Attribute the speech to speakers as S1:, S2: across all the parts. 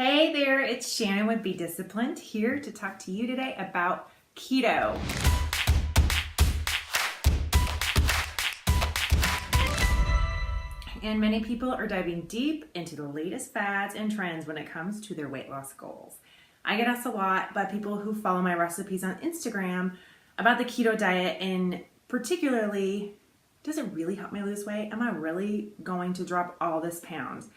S1: Hey there, it's Shannon with Be Disciplined here to talk to you today about keto. And many people are diving deep into the latest fads and trends when it comes to their weight loss goals. I get asked a lot by people who follow my recipes on Instagram about the keto diet, and particularly, does it really help me lose weight? Am I really going to drop all this pounds?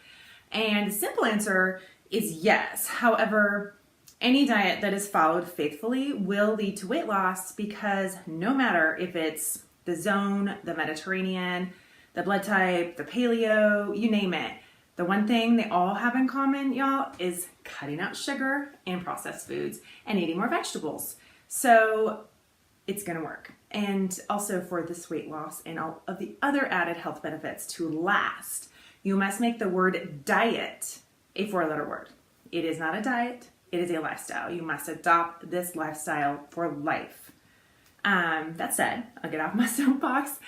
S1: And the simple answer is yes. However, any diet that is followed faithfully will lead to weight loss, because no matter if it's the zone, the Mediterranean, the blood type, the paleo, you name it, the one thing they all have in common, y'all, is cutting out sugar and processed foods and eating more vegetables. So it's going to work. And also, for this weight loss and all of the other added health benefits to last, you must make the word diet a 4-letter word. It is not a diet, it is a lifestyle. You must adopt this lifestyle for life. That said, I'll get off my soapbox.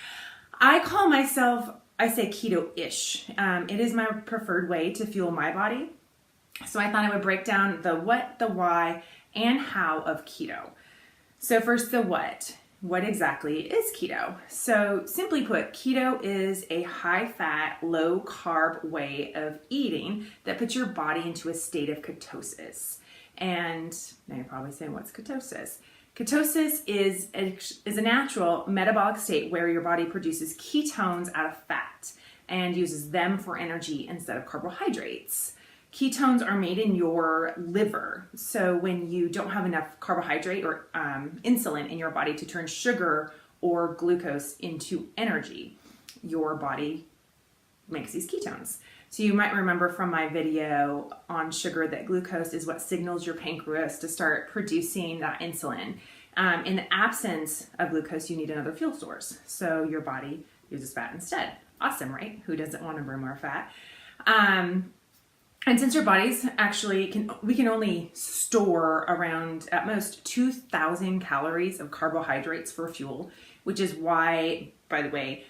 S1: I say keto-ish. It is my preferred way to fuel my body. So I thought I would break down the what, the why, and how of keto. So first, the what. What exactly is keto? So simply put, keto is a high-fat, low-carb way of eating that puts your body into a state of ketosis. And now you're probably saying, what's ketosis? Ketosis is a natural metabolic state where your body produces ketones out of fat and uses them for energy instead of carbohydrates. Ketones are made in your liver. So when you don't have enough carbohydrate or insulin in your body to turn sugar or glucose into energy, your body makes these ketones. So you might remember from my video on sugar that glucose is what signals your pancreas to start producing that insulin. In the absence of glucose, you need another fuel source. So your body uses fat instead. Awesome, right? Who doesn't want to burn more fat? And since your bodies we can only store around at most 2,000 calories of carbohydrates for fuel, which is why, by the way,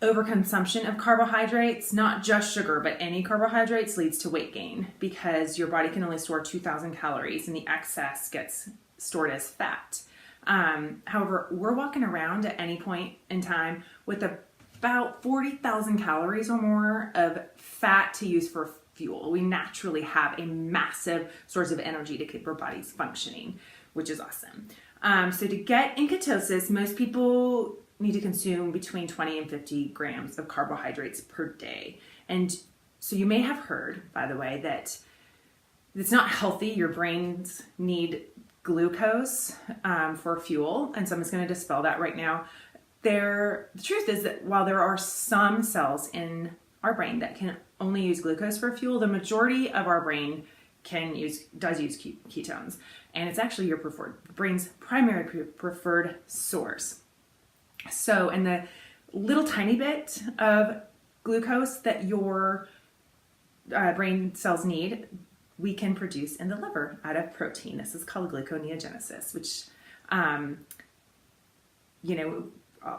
S1: overconsumption of carbohydrates, not just sugar, but any carbohydrates, leads to weight gain, because your body can only store 2,000 calories and the excess gets stored as fat. However, we're walking around at any point in time with about 40,000 calories or more of fat to use for fuel. We naturally have a massive source of energy to keep our bodies functioning, which is awesome. So to get in ketosis, most people need to consume between 20 and 50 grams of carbohydrates per day. And so you may have heard, by the way, that it's not healthy. Your brains need glucose for fuel. And so I'm just going to dispel that right now. The truth is that while there are some cells in our brain that can only use glucose for fuel, the majority of our brain does use ketones. And it's actually your brain's primary preferred source. So, and the little tiny bit of glucose that your brain cells need, we can produce in the liver out of protein. This is called gluconeogenesis, which,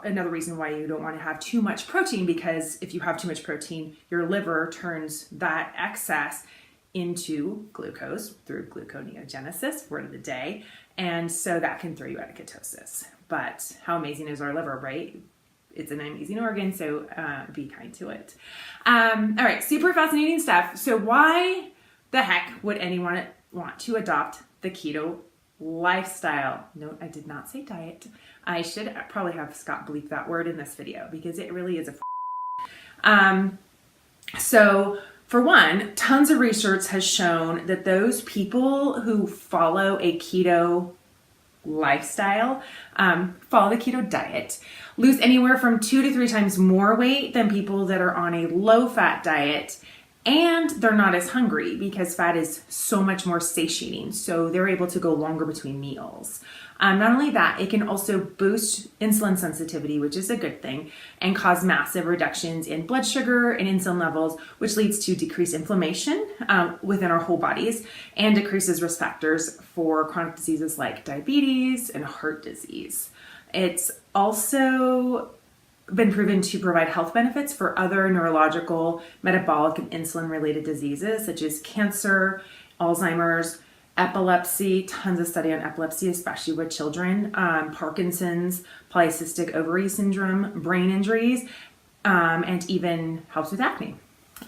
S1: another reason why you don't want to have too much protein, because if you have too much protein, your liver turns that excess into glucose through gluconeogenesis, word of the day. And so that can throw you out of ketosis. But how amazing is our liver, right? It's an amazing organ, so be kind to it. All right, super fascinating stuff. So why the heck would anyone want to adopt the keto lifestyle? No, I did not say diet. I should probably have Scott bleep that word in this video, because it really is So for one, tons of research has shown that those people who follow a keto lifestyle, follow the keto diet, lose anywhere from 2 to 3 times more weight than people that are on a low-fat diet. And they're not as hungry, because fat is so much more satiating. So they're able to go longer between meals. Not only that, it can also boost insulin sensitivity, which is a good thing, and cause massive reductions in blood sugar and insulin levels, which leads to decreased inflammation within our whole bodies, and decreases risk factors for chronic diseases like diabetes and heart disease. It's also been proven to provide health benefits for other neurological, metabolic, and insulin-related diseases such as cancer, Alzheimer's, epilepsy, tons of study on epilepsy, especially with children, Parkinson's, polycystic ovary syndrome, brain injuries, and even helps with acne.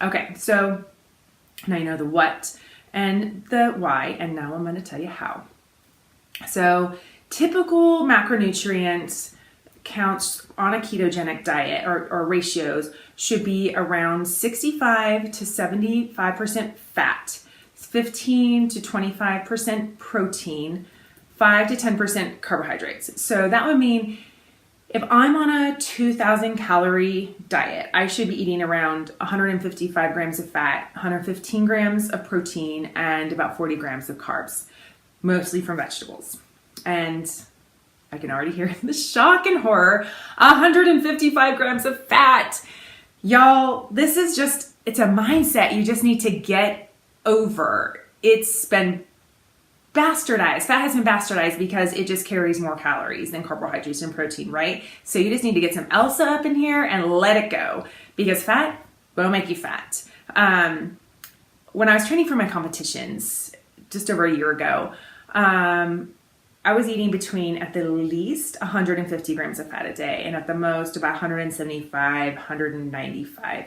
S1: Okay, so now you know the what and the why, and now I'm going to tell you how. So typical macronutrient counts on a ketogenic diet or ratios should be around 65 to 75% fat, 15 to 25% protein, 5 to 10% carbohydrates. So that would mean if I'm on a 2,000 calorie diet, I should be eating around 155 grams of fat, 115 grams of protein, and about 40 grams of carbs, mostly from vegetables. And I can already hear the shock and horror, 155 grams of fat. Y'all, this is just, it's a mindset you just need to get over. It's been bastardized. Fat has been bastardized because it just carries more calories than carbohydrates and protein, right? So you just need to get some Elsa up in here and let it go, because fat will make you fat. When I was training for my competitions just over a year ago, I was eating between at the least 150 grams of fat a day and at the most about 175, 195.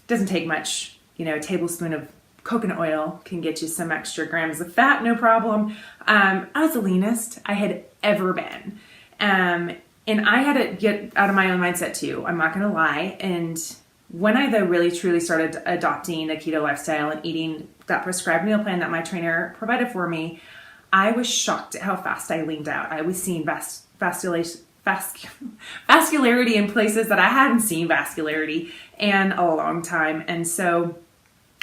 S1: Doesn't take much, a tablespoon of coconut oil can get you some extra grams of fat, no problem. I was the leanest I had ever been. And I had to get out of my own mindset too, I'm not gonna lie. And when I though really truly started adopting a keto lifestyle and eating that prescribed meal plan that my trainer provided for me, I was shocked at how fast I leaned out. I was seeing vascularity in places that I hadn't seen vascularity in a long time. And so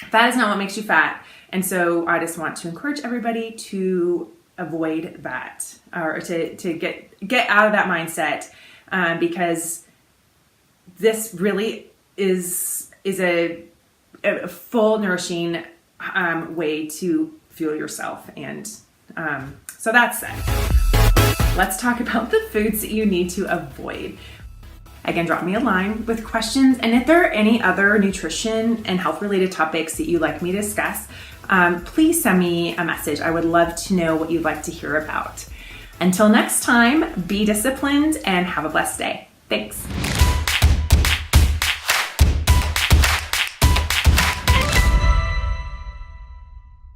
S1: fat is not what makes you fat. And so I just want to encourage everybody to avoid that, or to get out of that mindset, because this really is a full nourishing way to fuel yourself. And so that's it. Let's talk about the foods that you need to avoid. Again, drop me a line with questions. And if there are any other nutrition and health related topics that you'd like me to discuss, please send me a message. I would love to know what you'd like to hear about. Until next time, be disciplined and have a blessed day. Thanks.